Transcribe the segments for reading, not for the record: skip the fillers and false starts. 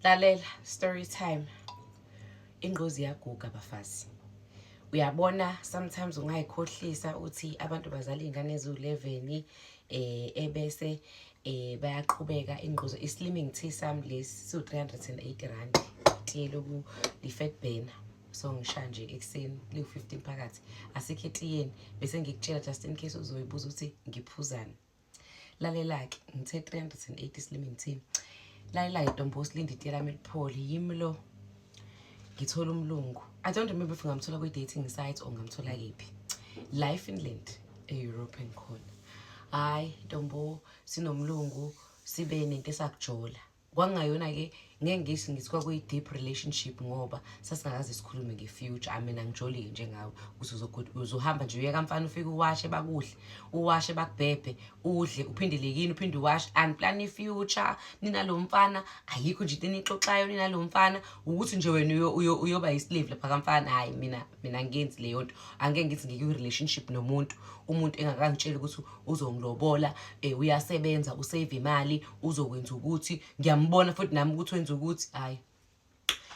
Lalela story time. Ingqozi yaguga bafazi. Uyabona sometimes ungayikhohlisa uthi abantu bazala izingane ezu11 ebese bayaqhubeka ingqozo islimming tea sam lesi so 380 rand tiyelo ku lifat burner. So ngisha nje ekseni liwu 15 phakathi asikho etiyeni bese ngikutshela just in case uzoyibuza uthi ngiphuzana. Lalela ke ngithe 380 slimming tea. Lalela idombo silinde itiye lami lipholi yimi lo ngithola umlungu. I don't remember if ngamthola kwi dating site or ngamthola kephi. La Finland e-European corner. Hayi ntombo sinomlungu sibe nento esakujola. Kwangayona ke ngeke ngithi ngithiwa kuyi deep relationship ngoba sasingakaze sikhulume ngefuture. I mean angijoli njengawe uzohamba nje uyeka mfana ufike uwashe bakuhle uwashe bakubhebhe udle uphindelekini uphinde uwashe and plan ifuture ninalo mfana ayikho nje into enixoxayo ninalo mfana ukuthi nje wena uyoba yislave lapha kamfana. Hayi mina ngenzi leyo nto angeke ngithi ngike relationship nomuntu umuntu engakangitshela ukuthi uzongilobola uyasebenza usave imali uzokwenza ukuthi ngiyambona futhi nami ukuthi wenza ukuthi hayi.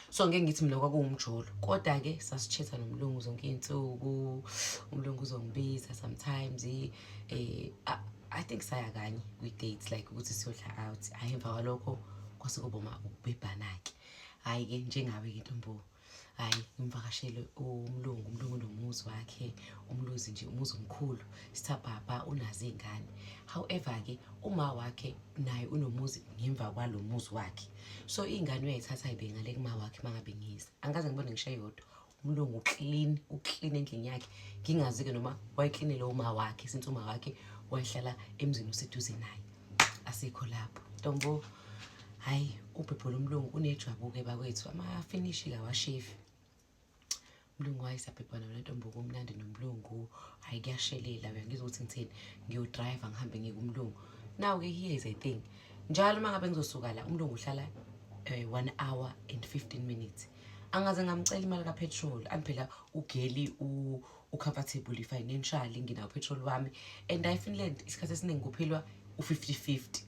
So ngeke ngithi mina kwakuwumjolo kodwa ke sasichetha nomlungu zonke izinsuku umlungu uzongibiza sometimes I think saya kanye we dates like ukuthi siyodla out ayemva kwalokho kwase kuboma ukubhebhana ke. Hayi ke njengawe ke ntombo hayi ngimvakashele umlungu nomuzi wakhe umluzi nje umuzi omkhulu sithabhaba unazo izingane. However ke uma wakhe naye unomuzi ngemva kwalo muzi wakhe so izingane uyayithatha ibengale kuma wakhe mangabe ngiyisa angaze ngibone ngisho yodwa umlungu uclean endlini yakhe ngingazi ke noma wayicleanele uma wakhe since uma wakhe wayehlala emzini oseduze naye asikho lapho ntombo. Hayi ubhebhola umlungu unejwabuke bakwethu ama finish ka washefi umlungu wayesabhebhana nentombo kumnandi nomlungu. Hayi kuyashelela uyangizwa ukuthi ngithini ngiyodrive ngihambe ngikumlungu. Now ke here is a thing njalo mangabe ngizosuka la umlungu uhlala 1 hour and 15 minutes angaze ngamcela imali ka petrol angiphela ugeli comfortable financially nginawo petrol wami and I Finland isikhathi esiningi kuphilwa u50-50.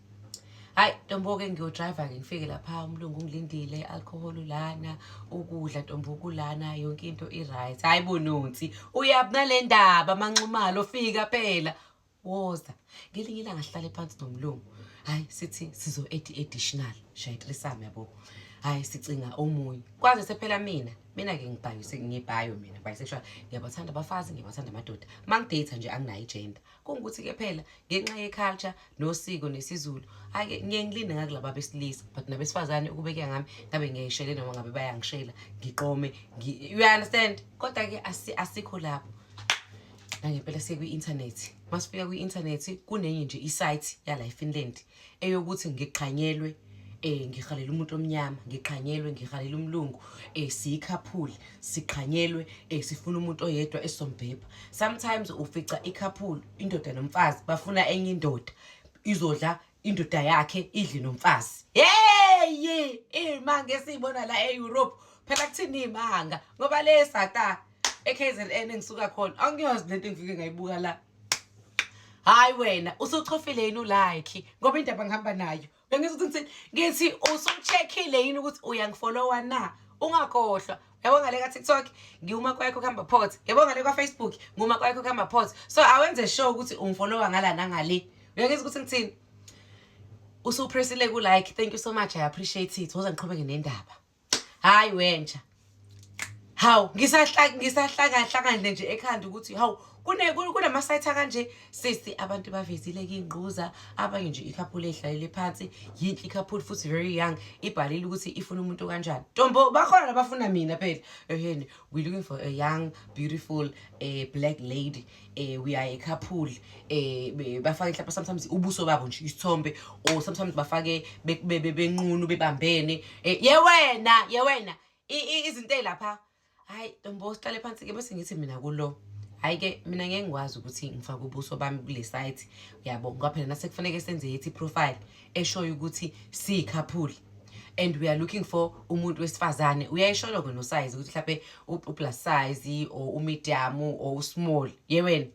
Hayi ntombo ke ngiyodriver ke ngifike lapha umlungu ungilindile alcohol lana ukudla ntombo kulana yonke into right. Hayi bononsi uyabuna le ndaba manxumalo fika phela woza ngelinye ilanga sihlale phansi nomlungu. Hayi sithi sizo additional shaya 3 sami yabo. Hayi sicinga omunye kwaze sephela mina ke ngibhayise ngibhayo mina bisexual ngiyabathanda abafazi ngiyabathanda amadoda mangidate nje anginayo agenda kungukuthi ke phela ngenxa ye culture nosiko nesizulu. Hayi ngeke ngilinde ngakulaba besilisa but nabesifazane ukubeka ngami ngabe ngiyishele noma ngabe bayangishela ngiqome you understand kodwa ke asikho lapho ngempela sekwi internet masifika kwi internet kunenye nje isite yala eFinland eyokuthi ngiqhanyelwe ngikhalela umuntu omnyama ngikhalela umlungu siyicouple siqhanyelwe sifuna umuntu oyedwa esombhebha. Sometimes ufica icouple indoda nomfazi bafuna enye indoda izodla indoda yakhe idli nomfazi. Imanga esiyibona la eEurope phela kuthini imanga ngoba le sata eKZN engisuka khona angiyazi lento engifike ngayibuka la. Hayi wena usuchofile yini ulike ngoba indaba ngihamba nayo bengizothi ngithi usucheckile yini ukuthi uyangifollowa na ungakhohlwa. Yabo ngale ka TikTok ngiyuma kwakho kuhamba pot yabo ngale kwa Facebook nguma kwakho kuhamba pot so awenze sure ukuthi ungifollowa ngala nangale. Uyangizwa ukuthi ngithini usupressile ku like. Thank you so much, I appreciate it. Woza ngiqhubeke nendaba. Hayi wenja hawu ngisahlaka nje ekhanda ukuthi hawu kunama site kanje sisi abantu bavezile ke ingquza abanye nje icouple ehlalele phansi yinhle icouple futhi very young ibhalile ukuthi ifuna umuntu kanjani. Ntombo bakhona labafuna mina phela eheni we looking for a young beautiful black lady we are a couple bafake lapha sometimes ubuso babo nje isithombe or sometimes bafake benqunu bebambene yewena izinto lapha. Hayi ntombo siqale phansi ke bese ngithi mina kulo hayi ke mina ngeke ngikwazi ukuthi ngifake ubuso bami kule site yabo ngoba phela nasekufanele senze yethi profile eshoyo ukuthi si couple and we are looking for umuntu wesifazane. Uyayishola ke no size ukuthi mhlawumbe u-plus size or u-medium or u-small yewena.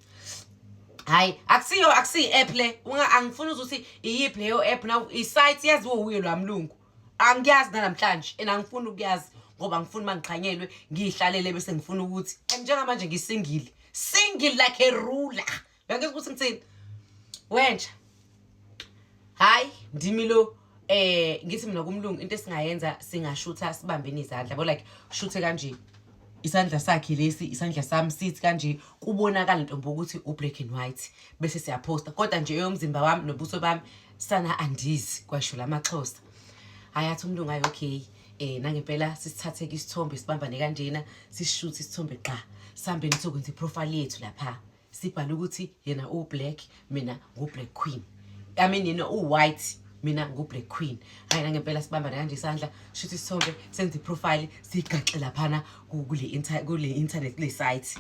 Hayi akusi app le angifuni ukuthi iyiphi leyo app now isite yaziwo uye lwamlungu angiyazi namhlanje angifuni ukuyazi ngoba ngifuna mangiqhanyelwe ngihlalele bese ngifuna ukuthi njengamanje ngisingile single like a ruler uyangizwa ukuthi ngitsini wenja hayi ndimi lo ngithi mina kumlungu into esingayenza singashutha sibambene izandla yabo like shuthe kanje isandla sakhe lesi isandla sami sithi kanje kubonakala ntombo ukuthi u-black and white bese siyaposta kodwa nje eyomzimba wami nobuso bami sana andizi kwasho lamaXhosa ayathi umlungu ayi okay nangempela sisithathe isithombe sibambane kanjena sishuthe isithombe qa sambe nitokwenza iprofile yethu lapha sibhala ukuthi yena u-black mina ngu-black queen I mean yena u-white mina ngu-black queen hayi nangempela sibambane kanje isandla shuthe isithombe senze iprofile sigaxe laphana kule internet kule site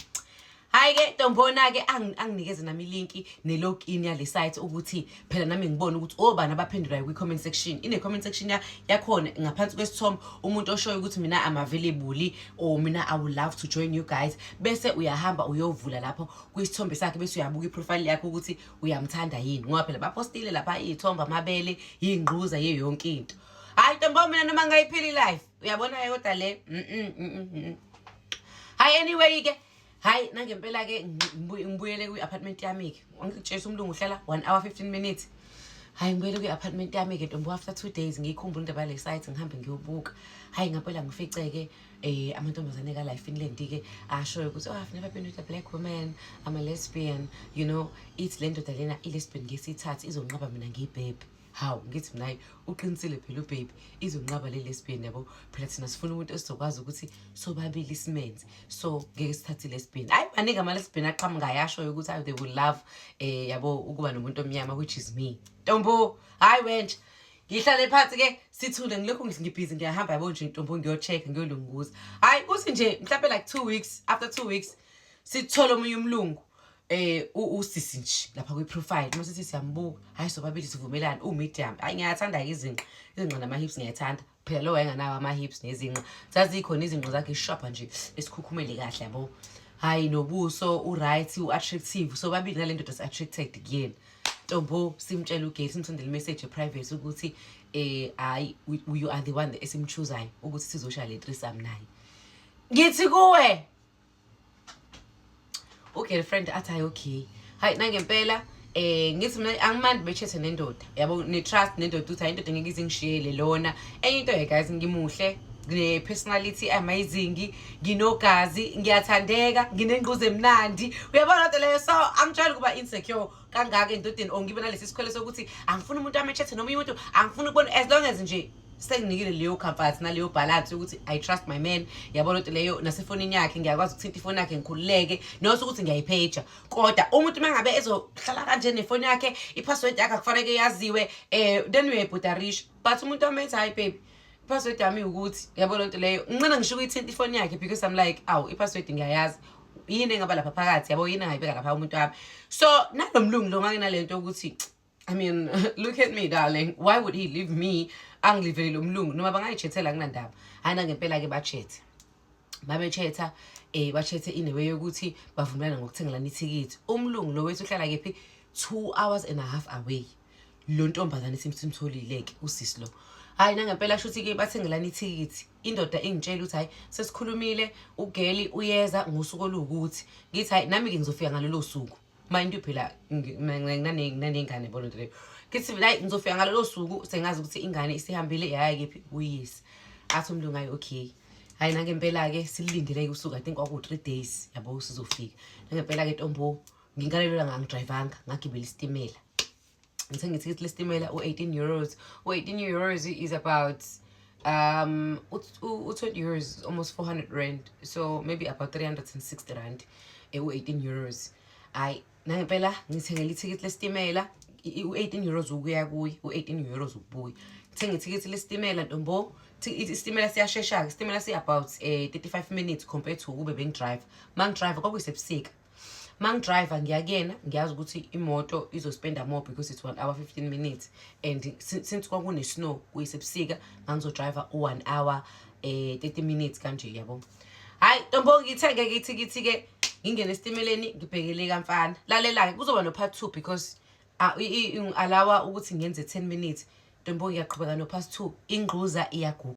hayi ke ntombona ke anginikeze nami ilinki ne-login yale site ukuthi phela nami ngibone ukuthi obani abaphendulayo kwi-comment section ine-comment section yakhona ngaphansi kwesithombe umuntu oshoyo ukuthi mina am available or mina I would love to join you guys bese uyahamba uyovula lapho kwisithombe sakhe bese uyabuka iprofile yakho ukuthi uyamthanda yini ngoba phela bapostile lapha iy'thombe amabele yingquza yonke into hayi ntombo mina noma ngayiphili life uyabona kodwa le hayi anyway ke hayi nangempela ke ngibuyele kwi-apartment yami ke ngitshela umlungu uhlala 1 hour 15 minutes hayi ngibuyele kwi-apartment yami ke ntombo after 2 days ngiyikhumbula indaba yale site ngihambe ngiyobuka hayi ngempela ngifice ke amantombazane ka la Finland ke ashoyo ukuthi I've never been with a black woman, I'm a lesbian, you know ithi le ndoda lena i-lesbian ngesithathu izonqaba mina ngiyibhebe hawu ngithi mina hayi uqinisile phela ubaby izonqaba le lesbian yabo phela thina sifuna umuntu esizokwazi ukuthi sobabili simenze so ngeke sithathe lesbian hayi baningi ama lesbian aqhamuka yasho ukuthi they will love yabo ukuba nomuntu omnyama which is me ntombo hayi wenja ngihlale phansi ke sithule ngilokhu ngibhizi ngiyahamba yabo nje ntombo ngiyocheck ngiyolunguza hayi kuthi nje mhlawumbe like 2 weeks after 2 weeks sithola omunye umlungu usisi nje lapha kwi-profile mase sithi siyambuka hayi sobabili sivumelana medium hayi ngiyathanda izinqa nama hips ngiyathanda phela lo wayenganawo ama hips nezinqa zazikhona izinqa zakhe shopha nje esikhukhumele kahle yabo hayi nobuso u-right u-attractive sobabili nale ndoda attracted kuyena ntombo simtshela ugate simsendele message private ukuthi hayi you are the one esimchoosayo ukuthi sizoshaya le threesome naye ngithi kuwe girlfriend athi hayi okay hayi nangempela ngithi mina angimandi bechethe nendoda yabo ne-trust nendoda ukuthi hayi indoda ngeke izingishiyele lona enye into guys ngimuhle ne-personality amazing nginogazi ngiyathandeka nginengquzo emnandi uyabona lento leyo so angitshela ukuba insecure kangaka endodeni ongibe nalesi sikhwele sokuthi angifuni umuntu amechethe noma umuntu angifuni ukubona as long as nje senginikile leyo comfort naleyo balance ukuthi I trust my man yabona lento leyo nasefonini yakhe ngiyakwazi ukuthinta ifoni yakhe ngikhululeke nothi ukuthi ngiyayipheja kodwa umuntu mangabe ezohlala kanje nefoni yakhe ipassword yakhe akufanele yaziwe then uyayibhudarish but umuntu omethi hayi baby ipassword yami ukuthi yabona lento leyo ngicela ngisho ukuyithinta ifoni yakhe because I'm like awu ipassword ngiyayazi yini engaba lapha phakathi yabo yini engayibeka lapha umuntu wami so nalomlungu lo ngake nalento ukuthi I mean look at me darling why would he leave me angilivele lo mlungu noma bangayithethela kunandaba hayi ngempela ke bachethe babechetha bachethe inewe yokuthi bavumelana ngokuthengelana ithikithi umlungu lo wethu uhlala kephi 2 hours and a half away lo ntombazane simtholile ke usisi lo hayi ngempela shuthi ke bathengelana ithikithi indoda ingitshela ukuthi hayi sesikhulumile ugeli uyeza ngosuku olukuthi ngithi hayi nami ke ngizofika ngalelo suku mind you phela nginanengane bona nto leyo kithi hayi ngizofika ngalelo suku sengazi ukuthi ingane isihambile yaya kephi uyisi athi umlungu hayi okay hayi ngempela ke silindele usuku I think kwaku 3 days yabo sizofika ngempela ke ntombo nginkalelwa ngangidrivanga ngagibela isitimela ngithenge ithikithi lestimela u-€18 u-€18 is about 20 euros almost 400 rand so maybe about 360 rand u-€18 hayi ngempela ngithengele ithikithi lestimela u-€18 ukuya kuyi u-€18 ukubuya ngithenge ithikithi lestimela ntombo istimela siyashesha istimela si about 35 minutes compared to ukube bengidrive mangidrive kwakuyisebusika mangidrive ngiyakena ngiyazi ukuthi imoto izospenda more because it's 1 hour 15 minutes and since kwakune snow kuyisebusika ngizodrive 1 hour 30 minutes kanje yabo hayi ntombo ngithenge ke ithikithi ke ngingena estimeleni ngibhekele kamfana lalela ke kuzoba no part 2 because alawa ukuthi ngenze 10 minutes Ntombi iyaqhubeka no past 2 ingquza iyaguga.